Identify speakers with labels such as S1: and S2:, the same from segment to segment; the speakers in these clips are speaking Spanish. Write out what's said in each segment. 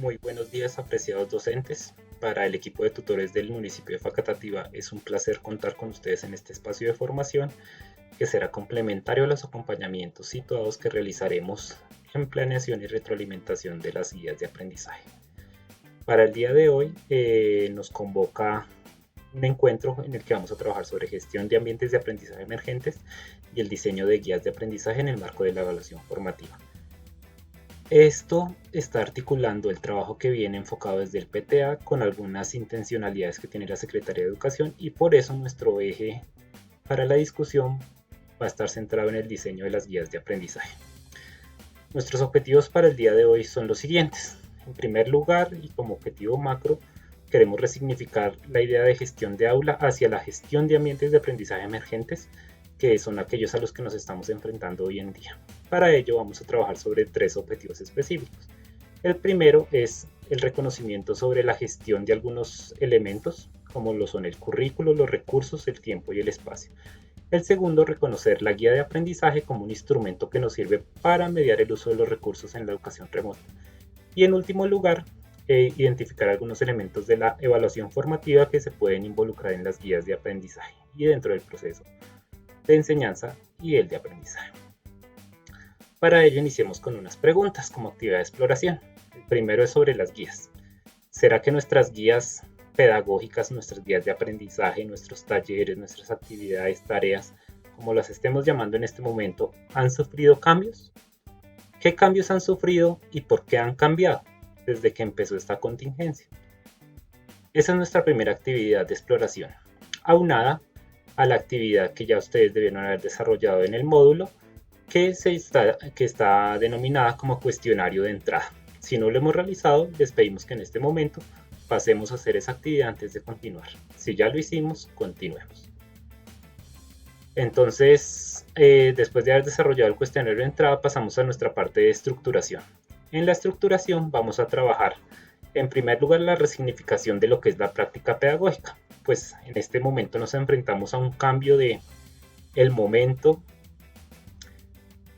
S1: Muy buenos días, apreciados docentes. Para el equipo de tutores del municipio de Facatativá es un placer contar con ustedes en este espacio de formación que será complementario a los acompañamientos situados que realizaremos en planeación y retroalimentación de las guías de aprendizaje. Para el día de hoy nos convoca un encuentro en el que vamos a trabajar sobre gestión de ambientes de aprendizaje emergentes y el diseño de guías de aprendizaje en el marco de la evaluación formativa. Esto está articulando el trabajo que viene enfocado desde el PTA con algunas intencionalidades que tiene la Secretaría de Educación, y por eso nuestro eje para la discusión va a estar centrado en el diseño de las guías de aprendizaje. Nuestros objetivos para el día de hoy son los siguientes. En primer lugar, y como objetivo macro, queremos resignificar la idea de gestión de aula hacia la gestión de ambientes de aprendizaje emergentes, que son aquellos a los que nos estamos enfrentando hoy en día. Para ello vamos a trabajar sobre 3 objetivos específicos. El primero es el reconocimiento sobre la gestión de algunos elementos, como lo son el currículo, los recursos, el tiempo y el espacio. El segundo, reconocer la guía de aprendizaje como un instrumento que nos sirve para mediar el uso de los recursos en la educación remota. Y en último lugar, identificar algunos elementos de la evaluación formativa que se pueden involucrar en las guías de aprendizaje y dentro del proceso de enseñanza y el de aprendizaje. Para ello iniciemos con unas preguntas como actividad de exploración. El primero es sobre las guías. ¿Será que nuestras guías pedagógicas, nuestras guías de aprendizaje, nuestros talleres, nuestras actividades, tareas, como las estemos llamando en este momento, han sufrido cambios? ¿Qué cambios han sufrido y por qué han cambiado desde que empezó esta contingencia? Esa es nuestra primera actividad de exploración, aunada a la actividad que ya ustedes debieron haber desarrollado en el módulo, que está denominada como cuestionario de entrada. Si no lo hemos realizado, les pedimos que en este momento pasemos a hacer esa actividad antes de continuar. Si ya lo hicimos, continuemos. Entonces, después de haber desarrollado el cuestionario de entrada, pasamos a nuestra parte de estructuración. En la estructuración vamos a trabajar, en primer lugar, la resignificación de lo que es la práctica pedagógica. Pues en este momento nos enfrentamos a un cambio del momento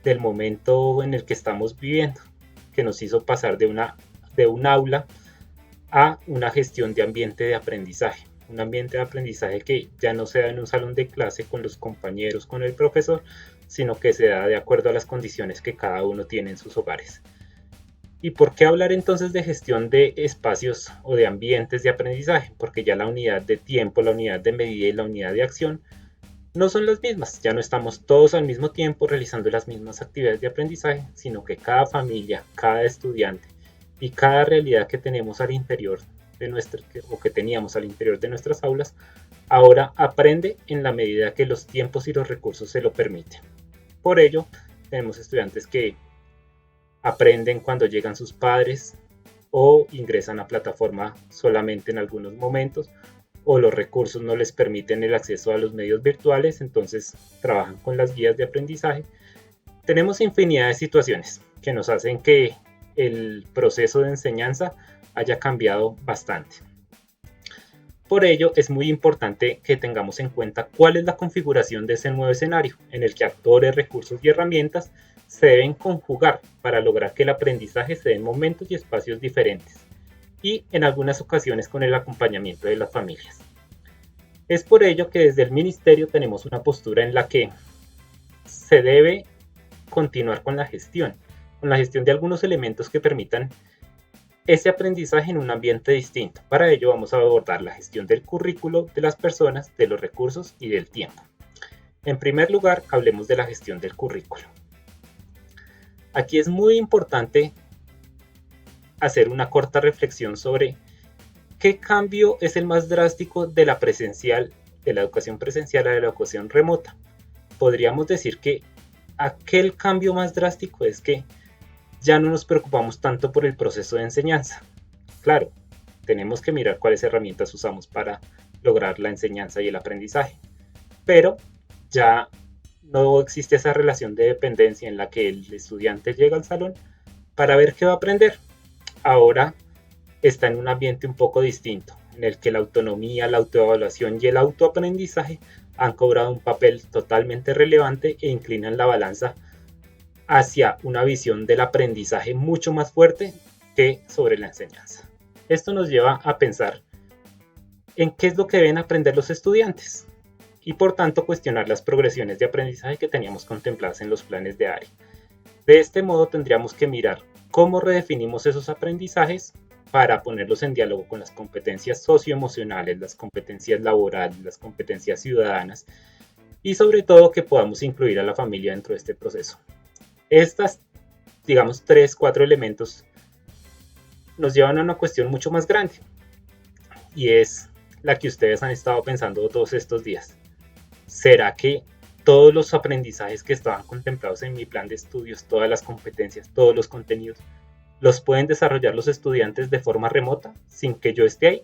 S1: en el que estamos viviendo, que nos hizo pasar de un aula a una gestión de ambiente de aprendizaje. Un ambiente de aprendizaje que ya no se da en un salón de clase con los compañeros, con el profesor, sino que se da de acuerdo a las condiciones que cada uno tiene en sus hogares. ¿Y por qué hablar entonces de gestión de espacios o de ambientes de aprendizaje? Porque ya la unidad de tiempo, la unidad de medida y la unidad de acción no son las mismas. Ya no estamos todos al mismo tiempo realizando las mismas actividades de aprendizaje, sino que cada familia, cada estudiante y cada realidad que tenemos al interior que teníamos al interior de nuestras aulas, ahora aprende en la medida que los tiempos y los recursos se lo permiten. Por ello, tenemos estudiantes que aprenden cuando llegan sus padres o ingresan a plataforma solamente en algunos momentos, o los recursos no les permiten el acceso a los medios virtuales, entonces trabajan con las guías de aprendizaje. Tenemos infinidad de situaciones que nos hacen que el proceso de enseñanza haya cambiado bastante. Por ello, es muy importante que tengamos en cuenta cuál es la configuración de ese nuevo escenario, en el que actores, recursos y herramientas se deben conjugar para lograr que el aprendizaje se dé en momentos y espacios diferentes, y en algunas ocasiones con el acompañamiento de las familias. Es por ello que desde el Ministerio tenemos una postura en la que se debe continuar con la gestión de algunos elementos que permitan ese aprendizaje en un ambiente distinto. Para ello vamos a abordar la gestión del currículo, de las personas, de los recursos y del tiempo. En primer lugar, hablemos de la gestión del currículo. Aquí es muy importante hacer una corta reflexión sobre qué cambio es el más drástico de la educación presencial a la educación remota. Podríamos decir que aquel cambio más drástico es que ya no nos preocupamos tanto por el proceso de enseñanza. Claro, tenemos que mirar cuáles herramientas usamos para lograr la enseñanza y el aprendizaje, pero ya no existe esa relación de dependencia en la que el estudiante llega al salón para ver qué va a aprender. Ahora está en un ambiente un poco distinto, en el que la autonomía, la autoevaluación y el autoaprendizaje han cobrado un papel totalmente relevante e inclinan la balanza hacia una visión del aprendizaje mucho más fuerte que sobre la enseñanza. Esto nos lleva a pensar en qué es lo que deben aprender los estudiantes y por tanto cuestionar las progresiones de aprendizaje que teníamos contempladas en los planes de área. De este modo tendríamos que mirar cómo redefinimos esos aprendizajes para ponerlos en diálogo con las competencias socioemocionales, las competencias laborales, las competencias ciudadanas y sobre todo que podamos incluir a la familia dentro de este proceso. Estas, digamos, 3-4 elementos nos llevan a una cuestión mucho más grande y es la que ustedes han estado pensando todos estos días. ¿Será que todos los aprendizajes que estaban contemplados en mi plan de estudios, todas las competencias, todos los contenidos, los pueden desarrollar los estudiantes de forma remota sin que yo esté ahí?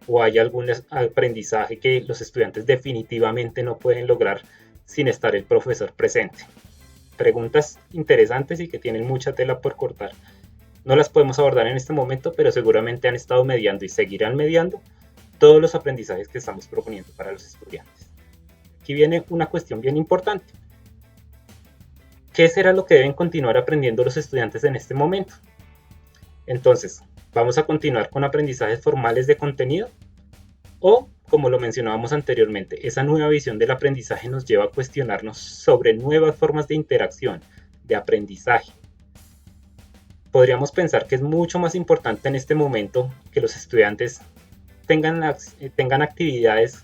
S1: ¿O hay algún aprendizaje que los estudiantes definitivamente no pueden lograr sin estar el profesor presente? Preguntas interesantes y que tienen mucha tela por cortar. No las podemos abordar en este momento, pero seguramente han estado mediando y seguirán mediando todos los aprendizajes que estamos proponiendo para los estudiantes. Aquí viene una cuestión bien importante. ¿Qué será lo que deben continuar aprendiendo los estudiantes en este momento? Entonces, ¿vamos a continuar con aprendizajes formales de contenido? O, como lo mencionábamos anteriormente, esa nueva visión del aprendizaje nos lleva a cuestionarnos sobre nuevas formas de interacción, de aprendizaje. Podríamos pensar que es mucho más importante en este momento que los estudiantes tengan actividades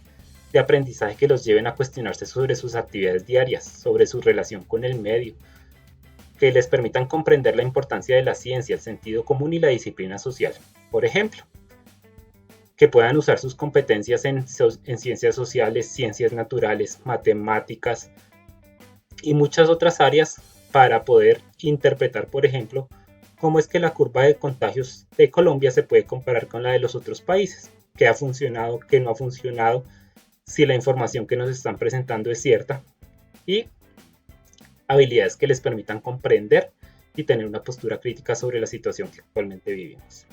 S1: de aprendizaje que los lleven a cuestionarse sobre sus actividades diarias, sobre su relación con el medio, que les permitan comprender la importancia de la ciencia, el sentido común y la disciplina social. Por ejemplo, que puedan usar sus competencias en ciencias sociales, ciencias naturales, matemáticas y muchas otras áreas para poder interpretar, por ejemplo, cómo es que la curva de contagios de Colombia se puede comparar con la de los otros países, qué ha funcionado, qué no ha funcionado, si la información que nos están presentando es cierta, y habilidades que les permitan comprender y tener una postura crítica sobre la situación que actualmente vivimos.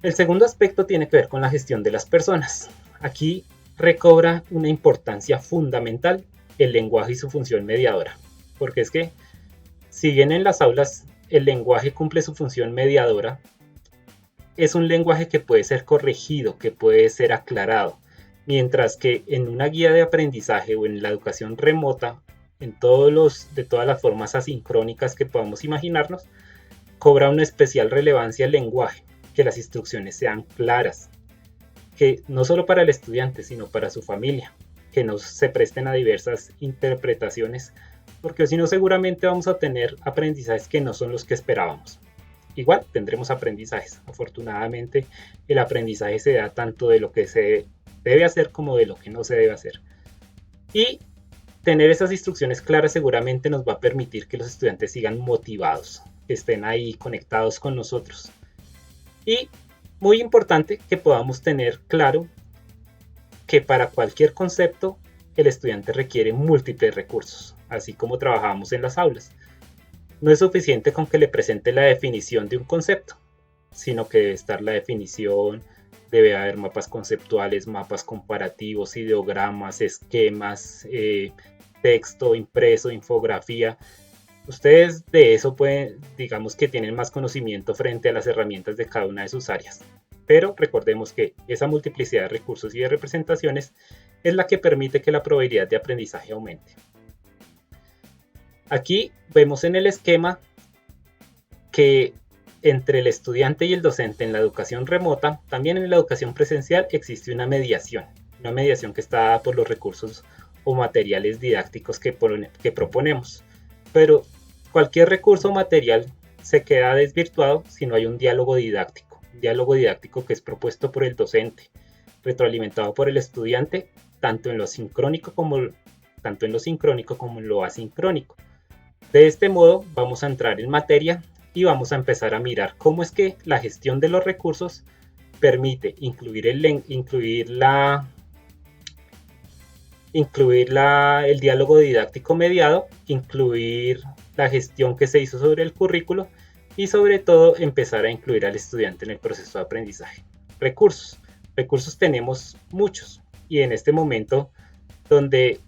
S1: El segundo aspecto tiene que ver con la gestión de las personas. Aquí recobra una importancia fundamental el lenguaje y su función mediadora, porque es que si bien en las aulas el lenguaje cumple su función mediadora, es un lenguaje que puede ser corregido, que puede ser aclarado, mientras que en una guía de aprendizaje o en la educación remota, de todas las formas asincrónicas que podamos imaginarnos, cobra una especial relevancia el lenguaje, que las instrucciones sean claras, que no solo para el estudiante, sino para su familia, que no se presten a diversas interpretaciones, porque si no seguramente vamos a tener aprendizajes que no son los que esperábamos. Igual tendremos aprendizajes. Afortunadamente el aprendizaje se da tanto de lo que se debe hacer como de lo que no se debe hacer. Y tener esas instrucciones claras seguramente nos va a permitir que los estudiantes sigan motivados, que estén ahí conectados con nosotros. Y muy importante que podamos tener claro que para cualquier concepto el estudiante requiere múltiples recursos, así como trabajamos en las aulas. No es suficiente con que le presente la definición de un concepto, sino que debe estar la definición, debe haber mapas conceptuales, mapas comparativos, ideogramas, esquemas, texto impreso, infografía. Ustedes de eso pueden, digamos que tienen más conocimiento frente a las herramientas de cada una de sus áreas. Pero recordemos que esa multiplicidad de recursos y de representaciones es la que permite que la probabilidad de aprendizaje aumente. Aquí vemos en el esquema que entre el estudiante y el docente en la educación remota, también en la educación presencial existe una mediación que está dada por los recursos o materiales didácticos que proponemos. Pero cualquier recurso o material se queda desvirtuado si no hay un diálogo didáctico que es propuesto por el docente, retroalimentado por el estudiante, tanto en lo sincrónico como en lo asincrónico. De este modo vamos a entrar en materia y vamos a empezar a mirar cómo es que la gestión de los recursos permite incluir el diálogo didáctico mediado, incluir la gestión que se hizo sobre el currículo y sobre todo empezar a incluir al estudiante en el proceso de aprendizaje. Recursos tenemos muchos y en este momento donde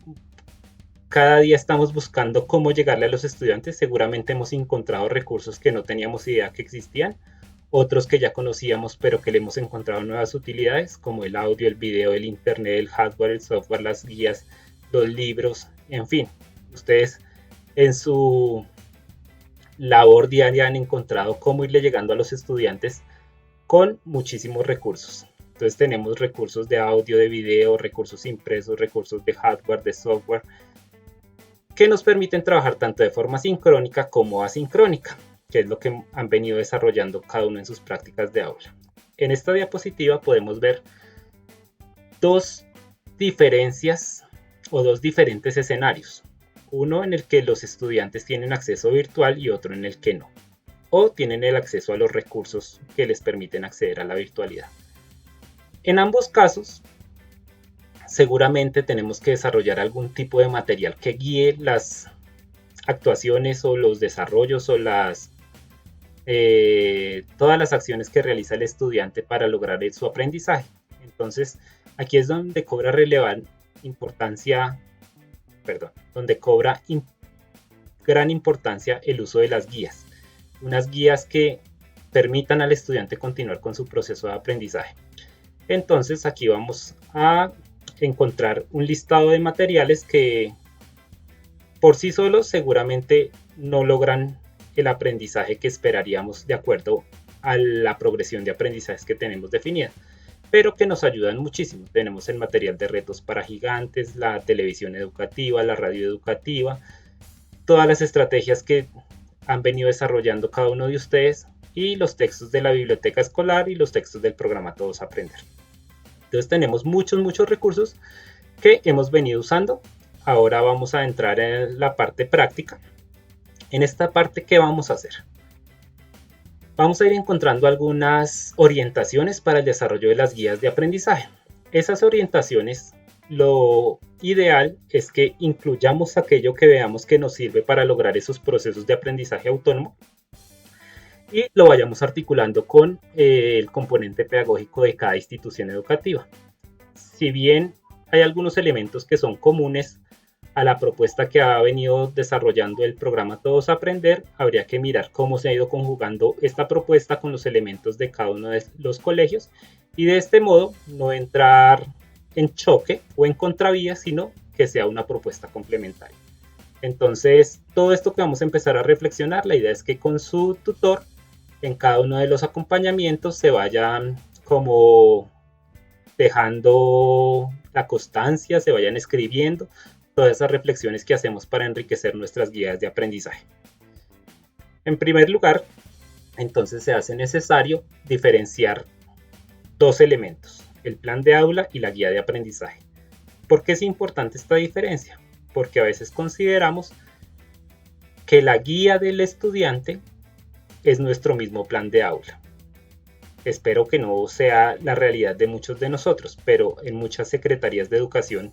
S1: cada día estamos buscando cómo llegarle a los estudiantes. Seguramente hemos encontrado recursos que no teníamos idea que existían, otros que ya conocíamos pero que le hemos encontrado nuevas utilidades, como el audio, el video, el internet, el hardware, el software, las guías, los libros, en fin. Ustedes en su labor diaria han encontrado cómo irle llegando a los estudiantes con muchísimos recursos. Entonces tenemos recursos de audio, de video, recursos impresos, recursos de hardware, de software, que nos permiten trabajar tanto de forma sincrónica como asincrónica, que es lo que han venido desarrollando cada uno en sus prácticas de aula. En esta diapositiva podemos ver dos diferencias o dos diferentes escenarios. Uno en el que los estudiantes tienen acceso virtual y otro en el que no, o tienen el acceso a los recursos que les permiten acceder a la virtualidad. En ambos casos, seguramente tenemos que desarrollar algún tipo de material que guíe las actuaciones o los desarrollos o todas las acciones que realiza el estudiante para lograr su aprendizaje. Entonces, aquí es donde cobra gran importancia el uso de las guías. Unas guías que permitan al estudiante continuar con su proceso de aprendizaje. Entonces, aquí vamos a encontrar un listado de materiales que por sí solos seguramente no logran el aprendizaje que esperaríamos de acuerdo a la progresión de aprendizajes que tenemos definida, pero que nos ayudan muchísimo. Tenemos el material de retos para gigantes, la televisión educativa, la radio educativa, todas las estrategias que han venido desarrollando cada uno de ustedes y los textos de la biblioteca escolar y los textos del programa Todos Aprender. Entonces tenemos muchos recursos que hemos venido usando. Ahora vamos a entrar en la parte práctica. En esta parte, ¿qué vamos a hacer? Vamos a ir encontrando algunas orientaciones para el desarrollo de las guías de aprendizaje. Esas orientaciones, lo ideal es que incluyamos aquello que veamos que nos sirve para lograr esos procesos de aprendizaje autónomo y lo vayamos articulando con el componente pedagógico de cada institución educativa. Si bien hay algunos elementos que son comunes a la propuesta que ha venido desarrollando el programa Todos Aprender, habría que mirar cómo se ha ido conjugando esta propuesta con los elementos de cada uno de los colegios y de este modo no entrar en choque o en contravía, sino que sea una propuesta complementaria. Entonces, todo esto que vamos a empezar a reflexionar, la idea es que con su tutor, en cada uno de los acompañamientos se vayan como dejando la constancia, se vayan escribiendo todas esas reflexiones que hacemos para enriquecer nuestras guías de aprendizaje. En primer lugar, entonces se hace necesario diferenciar dos elementos, el plan de aula y la guía de aprendizaje. ¿Por qué es importante esta diferencia? Porque a veces consideramos que la guía del estudiante es nuestro mismo plan de aula. Espero que no sea la realidad de muchos de nosotros, pero en muchas secretarías de educación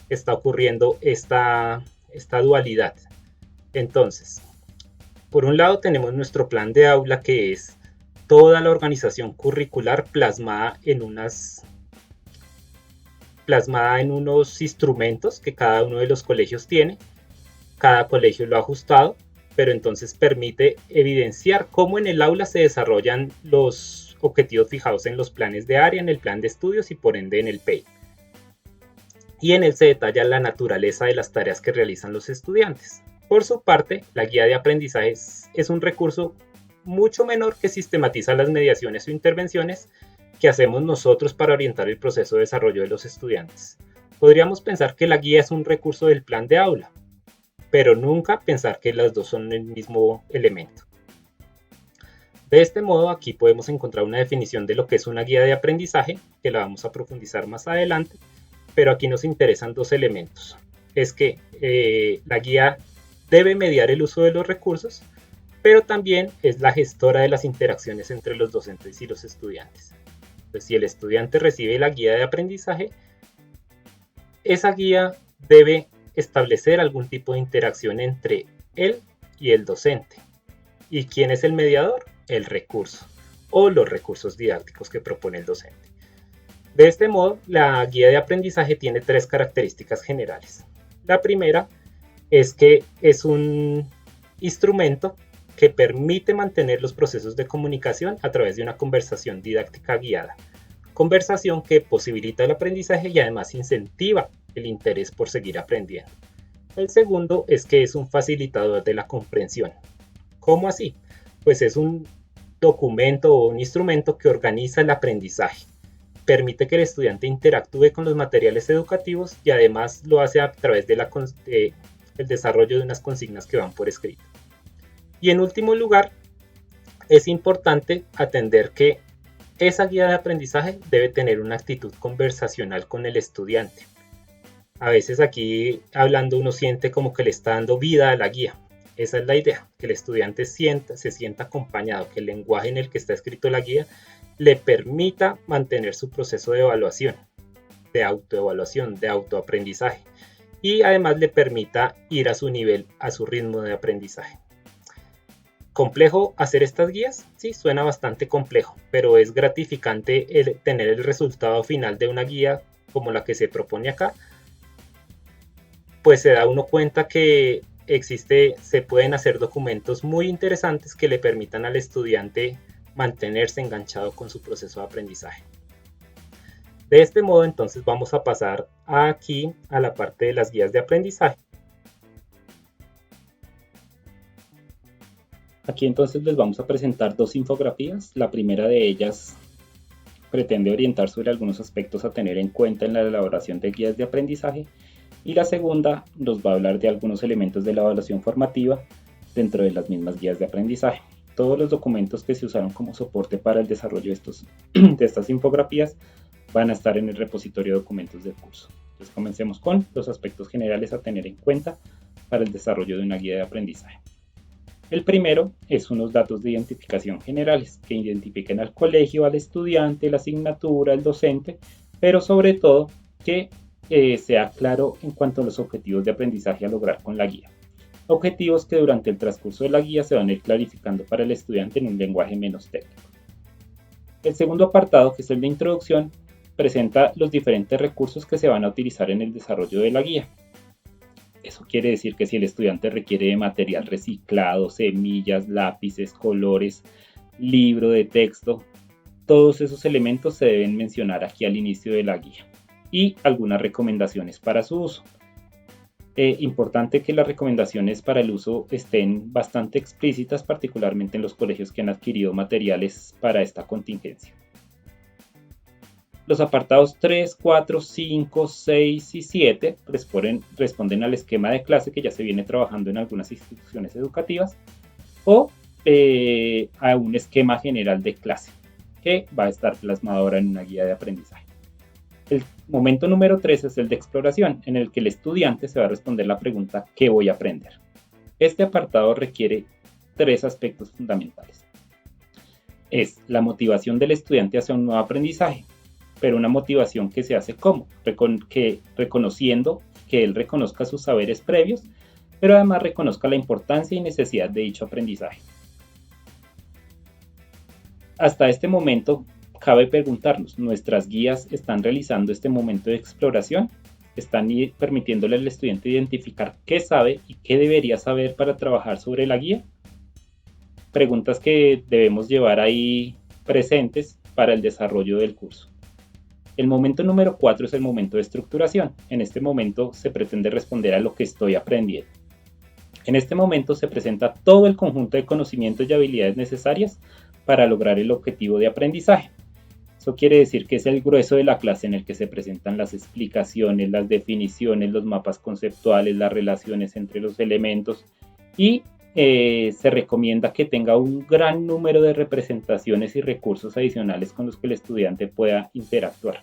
S1: está ocurriendo esta dualidad. Entonces, por un lado tenemos nuestro plan de aula, que es toda la organización curricular plasmada en unos instrumentos que cada uno de los colegios tiene. Cada colegio lo ha ajustado, pero entonces permite evidenciar cómo en el aula se desarrollan los objetivos fijados en los planes de área, en el plan de estudios y por ende en el PEI. Y en él se detalla la naturaleza de las tareas que realizan los estudiantes. Por su parte, la guía de aprendizaje es un recurso mucho menor que sistematiza las mediaciones o intervenciones que hacemos nosotros para orientar el proceso de desarrollo de los estudiantes. Podríamos pensar que la guía es un recurso del plan de aula, pero nunca pensar que las dos son el mismo elemento. De este modo, aquí podemos encontrar una definición de lo que es una guía de aprendizaje, que la vamos a profundizar más adelante, pero aquí nos interesan dos elementos. Es que la guía debe mediar el uso de los recursos, pero también es la gestora de las interacciones entre los docentes y los estudiantes. Entonces, si el estudiante recibe la guía de aprendizaje, esa guía debe establecer algún tipo de interacción entre él y el docente. ¿Y quién es el mediador? El recurso o los recursos didácticos que propone el docente. De este modo, la guía de aprendizaje tiene tres características generales. La primera es que es un instrumento que permite mantener los procesos de comunicación a través de una conversación didáctica guiada. Conversación que posibilita el aprendizaje y además incentiva el interés por seguir aprendiendo. El segundo es que es un facilitador de la comprensión. ¿Cómo así? Pues es un documento o un instrumento que organiza el aprendizaje. Permite que el estudiante interactúe con los materiales educativos y además lo hace a través de el desarrollo de unas consignas que van por escrito. Y en último lugar, es importante atender que esa guía de aprendizaje debe tener una actitud conversacional con el estudiante. A veces aquí hablando uno siente como que le está dando vida a la guía. Esa es la idea, que el estudiante se sienta acompañado, que el lenguaje en el que está escrito la guía le permita mantener su proceso de evaluación, de autoevaluación, de autoaprendizaje y además le permita ir a su nivel, a su ritmo de aprendizaje. ¿Complejo hacer estas guías? Sí, suena bastante complejo, pero es gratificante tener el resultado final de una guía como la que se propone acá, pues se da uno cuenta que se pueden hacer documentos muy interesantes que le permitan al estudiante mantenerse enganchado con su proceso de aprendizaje. De este modo, entonces vamos a pasar aquí a la parte de las guías de aprendizaje. Aquí entonces les vamos a presentar dos infografías. La primera de ellas pretende orientar sobre algunos aspectos a tener en cuenta en la elaboración de guías de aprendizaje y la segunda nos va a hablar de algunos elementos de la evaluación formativa dentro de las mismas guías de aprendizaje. Todos los documentos que se usaron como soporte para el desarrollo de estas infografías van a estar en el repositorio de documentos del curso. Entonces comencemos con los aspectos generales a tener en cuenta para el desarrollo de una guía de aprendizaje. El primero es unos datos de identificación generales que identifiquen al colegio, al estudiante, la asignatura, el docente, pero sobre todo que sea claro en cuanto a los objetivos de aprendizaje a lograr con la guía. Objetivos que durante el transcurso de la guía se van a ir clarificando para el estudiante en un lenguaje menos técnico. El segundo apartado, que es el de introducción, presenta los diferentes recursos que se van a utilizar en el desarrollo de la guía. Eso quiere decir que si el estudiante requiere de material reciclado, semillas, lápices, colores, libro de texto, todos esos elementos se deben mencionar aquí al inicio de la guía y algunas recomendaciones para su uso. Importante que las recomendaciones para el uso estén bastante explícitas, particularmente en los colegios que han adquirido materiales para esta contingencia. Los apartados 3, 4, 5, 6 y 7 responden al esquema de clase que ya se viene trabajando en algunas instituciones educativas o a un esquema general de clase que va a estar plasmado ahora en una guía de aprendizaje. El momento número 3 es el de exploración, en el que el estudiante se va a responder la pregunta ¿qué voy a aprender? Este apartado requiere tres aspectos fundamentales. Es la motivación del estudiante hacia un nuevo aprendizaje, pero una motivación que se hace ¿cómo? Reconociendo que él reconozca sus saberes previos, pero además reconozca la importancia y necesidad de dicho aprendizaje. Hasta este momento, cabe preguntarnos, ¿nuestras guías están realizando este momento de exploración? ¿Están permitiéndole al estudiante identificar qué sabe y qué debería saber para trabajar sobre la guía? Preguntas que debemos llevar ahí presentes para el desarrollo del curso. El momento número 4 es el momento de estructuración. En este momento se pretende responder a lo que estoy aprendiendo. En este momento se presenta todo el conjunto de conocimientos y habilidades necesarias para lograr el objetivo de aprendizaje. Eso quiere decir que es el grueso de la clase en el que se presentan las explicaciones, las definiciones, los mapas conceptuales, las relaciones entre los elementos y se recomienda que tenga un gran número de representaciones y recursos adicionales con los que el estudiante pueda interactuar.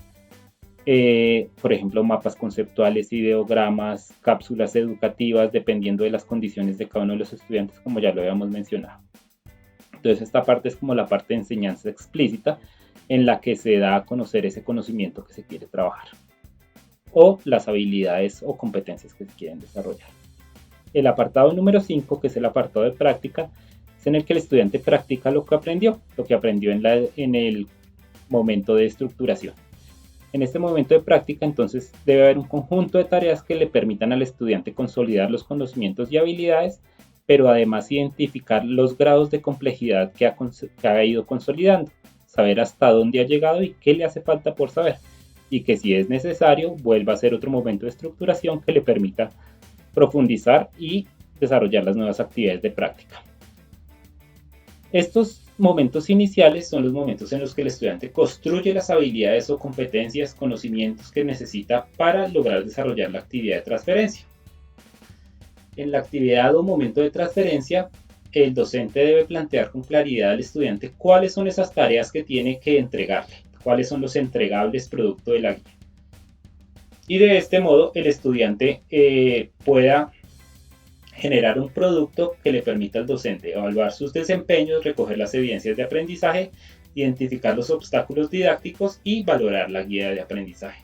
S1: Por ejemplo, mapas conceptuales, ideogramas, cápsulas educativas, dependiendo de las condiciones de cada uno de los estudiantes, como ya lo habíamos mencionado. Entonces, esta parte es como la parte de enseñanza explícita, en la que se da a conocer ese conocimiento que se quiere trabajar o las habilidades o competencias que se quieren desarrollar. El apartado número 5, que es el apartado de práctica, es en el que el estudiante practica lo que aprendió en el momento de estructuración. En este momento de práctica, entonces, debe haber un conjunto de tareas que le permitan al estudiante consolidar los conocimientos y habilidades, pero además identificar los grados de complejidad que ha ido consolidando, saber hasta dónde ha llegado y qué le hace falta por saber, y que si es necesario, vuelva a hacer otro momento de estructuración que le permita profundizar y desarrollar las nuevas actividades de práctica. Estos momentos iniciales son los momentos en los que el estudiante construye las habilidades o competencias, conocimientos que necesita para lograr desarrollar la actividad de transferencia. En la actividad o momento de transferencia, el docente debe plantear con claridad al estudiante cuáles son esas tareas que tiene que entregarle, cuáles son los entregables producto de la guía. Y de este modo el estudiante pueda generar un producto que le permita al docente evaluar sus desempeños, recoger las evidencias de aprendizaje, identificar los obstáculos didácticos y valorar la guía de aprendizaje.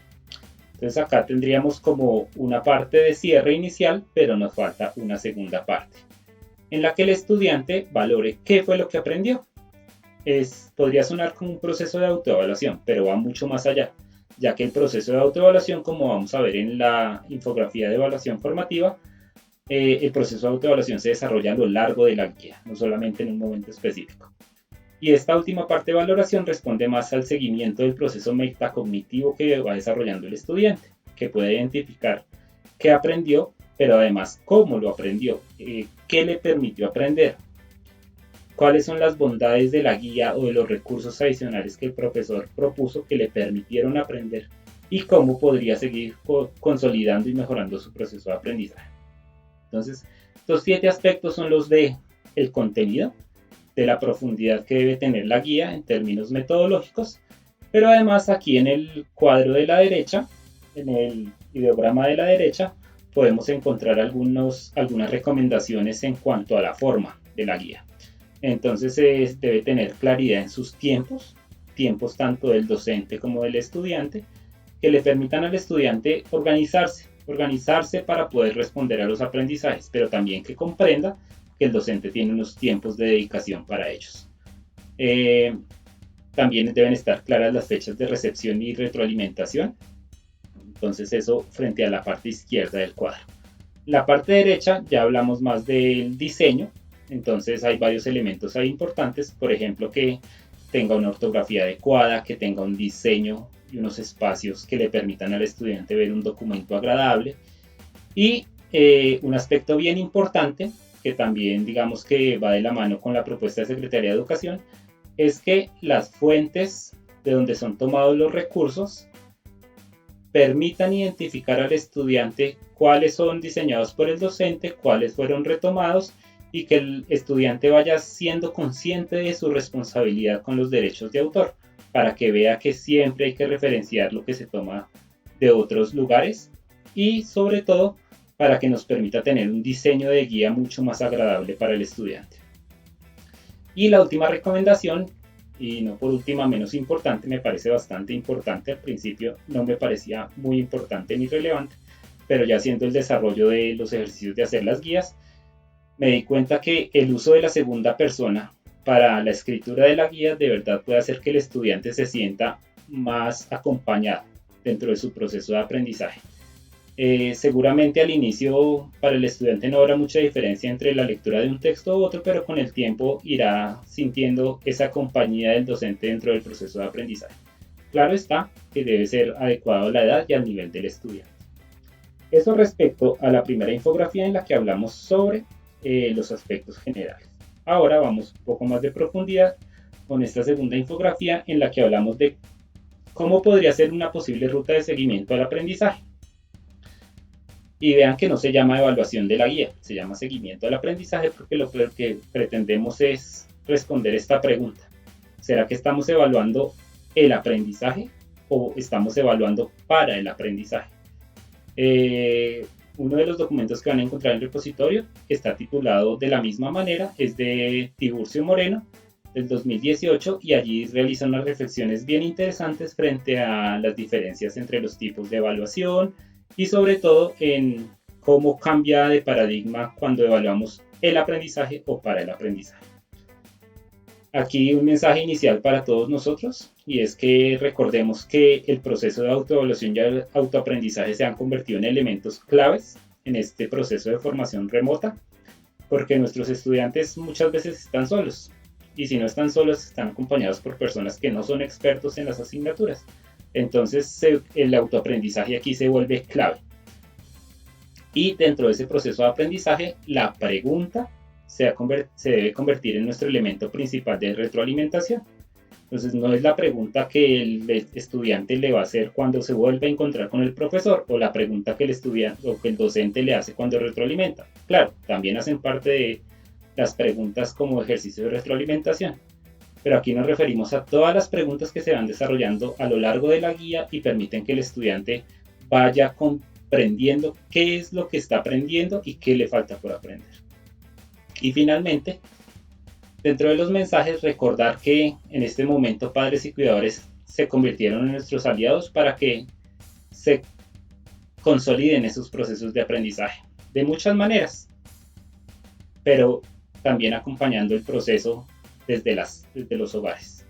S1: Entonces acá tendríamos como una parte de cierre inicial, pero nos falta una segunda parte, en la que el estudiante valore qué fue lo que aprendió. Podría sonar como un proceso de autoevaluación, pero va mucho más allá, ya que el proceso de autoevaluación, como vamos a ver en la infografía de evaluación formativa, el proceso de autoevaluación se desarrolla a lo largo de la guía, no solamente en un momento específico. Y esta última parte de valoración responde más al seguimiento del proceso metacognitivo que va desarrollando el estudiante, que puede identificar qué aprendió, pero además cómo lo aprendió, qué le permitió aprender, cuáles son las bondades de la guía o de los recursos adicionales que el profesor propuso que le permitieron aprender y cómo podría seguir consolidando y mejorando su proceso de aprendizaje. Entonces, estos 7 aspectos son los de el contenido, de la profundidad que debe tener la guía en términos metodológicos, pero además aquí en el cuadro de la derecha, en el ideograma de la derecha, podemos encontrar algunas recomendaciones en cuanto a la forma de la guía. Entonces debe tener claridad en sus tiempos tanto del docente como del estudiante, que le permitan al estudiante organizarse para poder responder a los aprendizajes, pero también que comprenda que el docente tiene unos tiempos de dedicación para ellos. También deben estar claras las fechas de recepción y retroalimentación. Entonces eso frente a la parte izquierda del cuadro. La parte derecha ya hablamos más del diseño. Entonces hay varios elementos ahí importantes. Por ejemplo, que tenga una ortografía adecuada, que tenga un diseño y unos espacios que le permitan al estudiante ver un documento agradable. Y un aspecto bien importante, que también digamos que va de la mano con la propuesta de Secretaría de Educación, es que las fuentes de donde son tomados los recursos permitan identificar al estudiante cuáles son diseñados por el docente, cuáles fueron retomados, y que el estudiante vaya siendo consciente de su responsabilidad con los derechos de autor, para que vea que siempre hay que referenciar lo que se toma de otros lugares y sobre todo para que nos permita tener un diseño de guía mucho más agradable para el estudiante. Y la última recomendación, y no por última menos importante, me parece bastante importante. Al principio no me parecía muy importante ni relevante, pero ya haciendo el desarrollo de los ejercicios de hacer las guías, me di cuenta que el uso de la segunda persona para la escritura de la guía de verdad puede hacer que el estudiante se sienta más acompañado dentro de su proceso de aprendizaje. Seguramente al inicio para el estudiante no habrá mucha diferencia entre la lectura de un texto u otro, pero con el tiempo irá sintiendo esa compañía del docente dentro del proceso de aprendizaje. Claro está que debe ser adecuado a la edad y al nivel del estudiante. Eso respecto a la primera infografía en la que hablamos sobre los aspectos generales. Ahora vamos un poco más de profundidad con esta segunda infografía en la que hablamos de cómo podría ser una posible ruta de seguimiento al aprendizaje. Y vean que no se llama evaluación de la guía, se llama seguimiento al aprendizaje, porque lo que pretendemos es responder esta pregunta. ¿Será que estamos evaluando el aprendizaje o estamos evaluando para el aprendizaje? Uno de los documentos que van a encontrar en el repositorio está titulado de la misma manera, es de Tiburcio Moreno, del 2018, y allí realiza unas reflexiones bien interesantes frente a las diferencias entre los tipos de evaluación y sobre todo en cómo cambia de paradigma cuando evaluamos el aprendizaje o para el aprendizaje.
S2: Aquí un mensaje inicial para todos nosotros, y es que recordemos que el proceso de autoevaluación y el autoaprendizaje se han convertido en elementos claves en este proceso de formación remota, porque nuestros estudiantes muchas veces están solos, y si no están solos, están acompañados por personas que no son expertos en las asignaturas. Entonces, el autoaprendizaje aquí se vuelve clave. Y dentro de ese proceso de aprendizaje, la pregunta se debe convertir en nuestro elemento principal de retroalimentación. Entonces, no es la pregunta que el estudiante le va a hacer cuando se vuelve a encontrar con el profesor, o la pregunta que el estudiante o que el docente le hace cuando retroalimenta. Claro, también hacen parte de las preguntas como ejercicio de retroalimentación, pero aquí nos referimos a todas las preguntas que se van desarrollando a lo largo de la guía y permiten que el estudiante vaya comprendiendo qué es lo que está aprendiendo y qué le falta por aprender. Y finalmente, dentro de los mensajes, recordar que en este momento padres y cuidadores se convirtieron en nuestros aliados para que se consoliden esos procesos de aprendizaje de muchas maneras, pero también acompañando el proceso desde los hogares.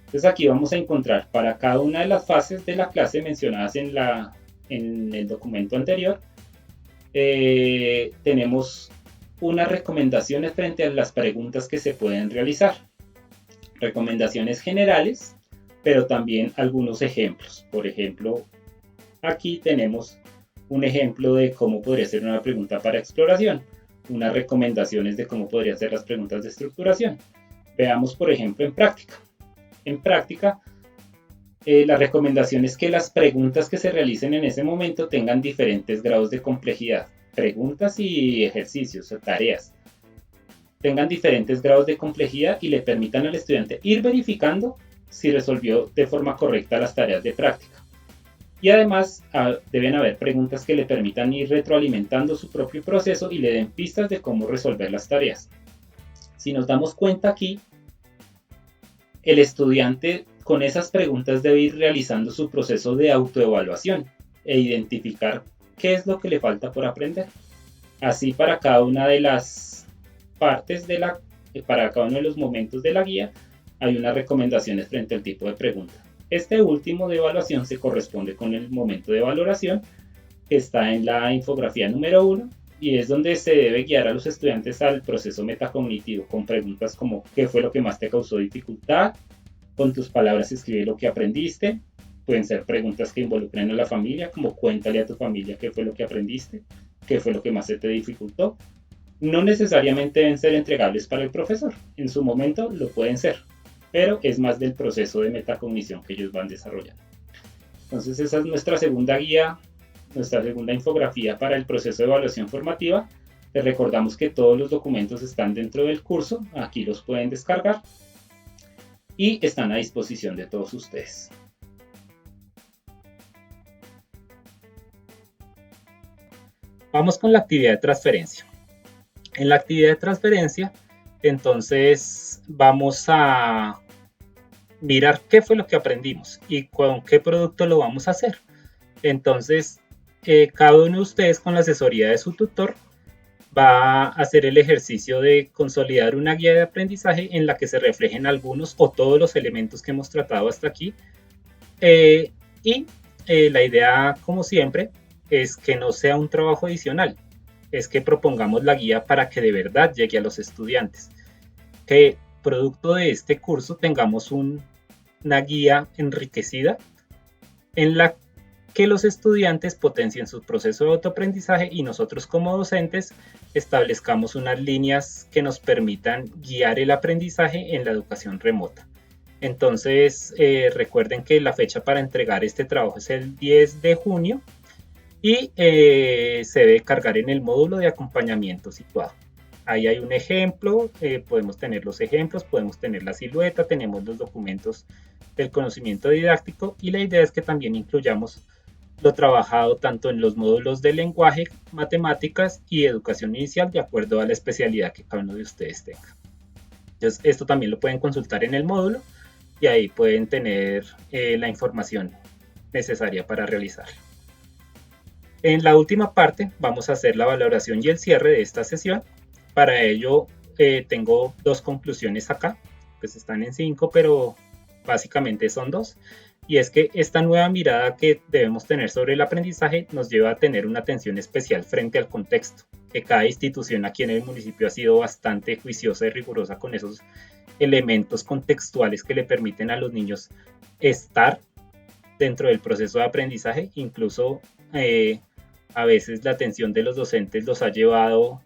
S2: Entonces aquí vamos a encontrar para cada una de las fases de la clase mencionadas en el documento anterior, tenemos unas recomendaciones frente a las preguntas que se pueden realizar. Recomendaciones generales, pero también algunos ejemplos. Por ejemplo, aquí tenemos un ejemplo de cómo podría ser una pregunta para exploración, unas recomendaciones de cómo podrían ser las preguntas de estructuración. Veamos, por ejemplo, en práctica. En práctica, la recomendación es que las preguntas que se realicen en ese momento tengan diferentes grados de complejidad. Preguntas y ejercicios o tareas tengan diferentes grados de complejidad y le permitan al estudiante ir verificando si resolvió de forma correcta las tareas de práctica. Y además deben haber preguntas que le permitan ir retroalimentando su propio proceso y le den pistas de cómo resolver las tareas. Si nos damos cuenta aquí, el estudiante con esas preguntas debe ir realizando su proceso de autoevaluación e identificar qué es lo que le falta por aprender. Así para cada una de las partes para cada uno de los momentos de la guía hay unas recomendaciones frente al tipo de pregunta. Este último de evaluación se corresponde con el momento de valoración que está en la infografía número 1 y es donde se debe guiar a los estudiantes al proceso metacognitivo con preguntas como ¿qué fue lo que más te causó dificultad? Con tus palabras escribe lo que aprendiste. Pueden ser preguntas que involucren a la familia, como cuéntale a tu familia qué fue lo que aprendiste, qué fue lo que más se te dificultó. No necesariamente deben ser entregables para el profesor. En su momento lo pueden ser, pero es más del proceso de metacognición que ellos van desarrollando. Entonces esa es nuestra segunda guía, nuestra segunda infografía para el proceso de evaluación formativa. Les recordamos que todos los documentos están dentro del curso, aquí los pueden descargar y están a disposición de todos ustedes.
S1: Vamos con la actividad de transferencia. En la actividad de transferencia, entonces vamos a mirar qué fue lo que aprendimos y con qué producto lo vamos a hacer. Entonces, cada uno de ustedes con la asesoría de su tutor va a hacer el ejercicio de consolidar una guía de aprendizaje en la que se reflejen algunos o todos los elementos que hemos tratado hasta aquí. La idea, como siempre, es que no sea un trabajo adicional, es que propongamos la guía para que de verdad llegue a los estudiantes. Que producto de este curso tengamos una guía enriquecida en la que los estudiantes potencien su proceso de autoaprendizaje y nosotros como docentes establezcamos unas líneas que nos permitan guiar el aprendizaje en la educación remota. Entonces recuerden que la fecha para entregar este trabajo es el 10 de junio y se debe cargar en el módulo de acompañamiento situado. Ahí hay un ejemplo, podemos tener los ejemplos, podemos tener la silueta, tenemos los documentos del conocimiento didáctico y la idea es que también incluyamos lo trabajado tanto en los módulos de lenguaje, matemáticas y educación inicial de acuerdo a la especialidad que cada uno de ustedes tenga. Entonces esto también lo pueden consultar en el módulo y ahí pueden tener la información necesaria para realizarlo. En la última parte vamos a hacer la valoración y el cierre de esta sesión. Para ello tengo dos conclusiones acá. pues están en 5, pero básicamente son 2. Y es que esta nueva mirada que debemos tener sobre el aprendizaje nos lleva a tener una atención especial frente al contexto, que cada institución aquí en el municipio ha sido bastante juiciosa y rigurosa con esos elementos contextuales que le permiten a los niños estar dentro del proceso de aprendizaje. Incluso a veces la atención de los docentes los ha llevado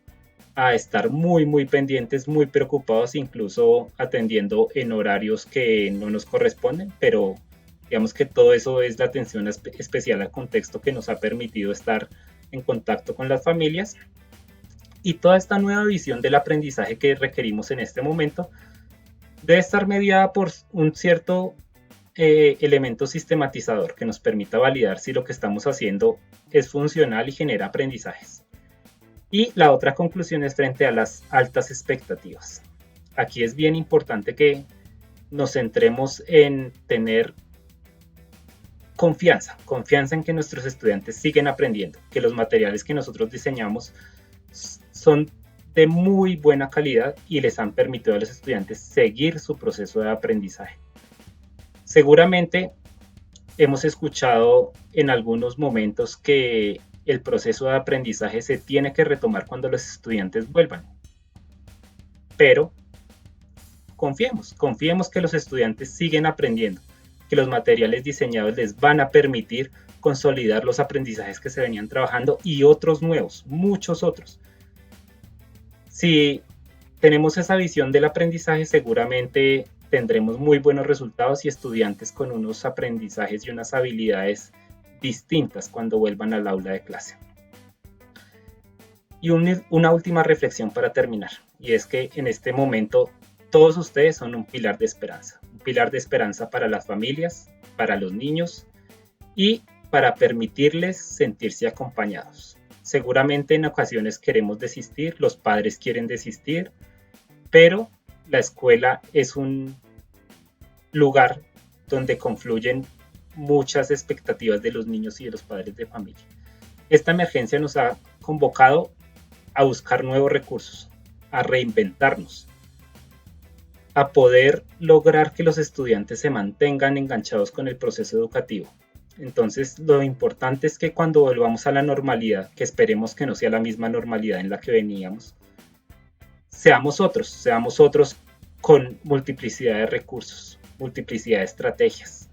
S1: a estar muy pendientes, muy preocupados, incluso atendiendo en horarios que no nos corresponden, pero digamos que todo eso es la atención especial al contexto que nos ha permitido estar en contacto con las familias. Y toda esta nueva visión del aprendizaje que requerimos en este momento debe estar mediada por un cierto elemento sistematizador que nos permita validar si lo que estamos haciendo es funcional y genera aprendizajes. Y la otra conclusión es frente a las altas expectativas. Aquí es bien importante que nos centremos en tener confianza en que nuestros estudiantes siguen aprendiendo, que los materiales que nosotros diseñamos son de muy buena calidad y les han permitido a los estudiantes seguir su proceso de aprendizaje. Seguramente hemos escuchado en algunos momentos que el proceso de aprendizaje se tiene que retomar cuando los estudiantes vuelvan. Pero confiemos que los estudiantes siguen aprendiendo, que los materiales diseñados les van a permitir consolidar los aprendizajes que se venían trabajando y otros nuevos, muchos otros. Si tenemos esa visión del aprendizaje, seguramente tendremos muy buenos resultados y estudiantes con unos aprendizajes y unas habilidades distintas cuando vuelvan al aula de clase. Y una última reflexión para terminar, y es que en este momento todos ustedes son un pilar de esperanza para las familias, para los niños y para permitirles sentirse acompañados. Seguramente en ocasiones queremos desistir, los padres quieren desistir, pero la escuela es un lugar donde confluyen muchas expectativas de los niños y de los padres de familia. Esta emergencia nos ha convocado a buscar nuevos recursos, a reinventarnos, a poder lograr que los estudiantes se mantengan enganchados con el proceso educativo. Entonces, lo importante es que cuando volvamos a la normalidad, que esperemos que no sea la misma normalidad en la que veníamos, seamos otros con multiplicidad de recursos, multiplicidad de estrategias.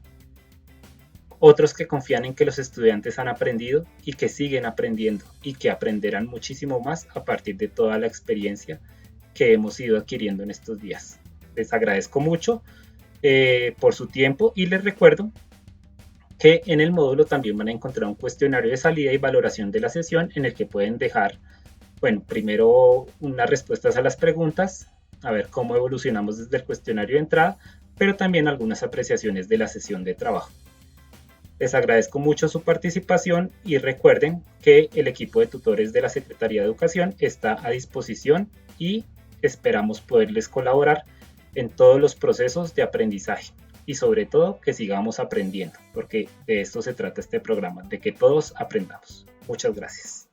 S1: Otros que confían en que los estudiantes han aprendido y que siguen aprendiendo y que aprenderán muchísimo más a partir de toda la experiencia que hemos ido adquiriendo en estos días. Les agradezco mucho por su tiempo y les recuerdo que en el módulo también van a encontrar un cuestionario de salida y valoración de la sesión en el que pueden dejar, primero unas respuestas a las preguntas, a ver cómo evolucionamos desde el cuestionario de entrada, pero también algunas apreciaciones de la sesión de trabajo. Les agradezco mucho su participación y recuerden que el equipo de tutores de la Secretaría de Educación está a disposición y esperamos poderles colaborar en todos los procesos de aprendizaje y sobre todo que sigamos aprendiendo, porque de esto se trata este programa, de que todos aprendamos. Muchas gracias.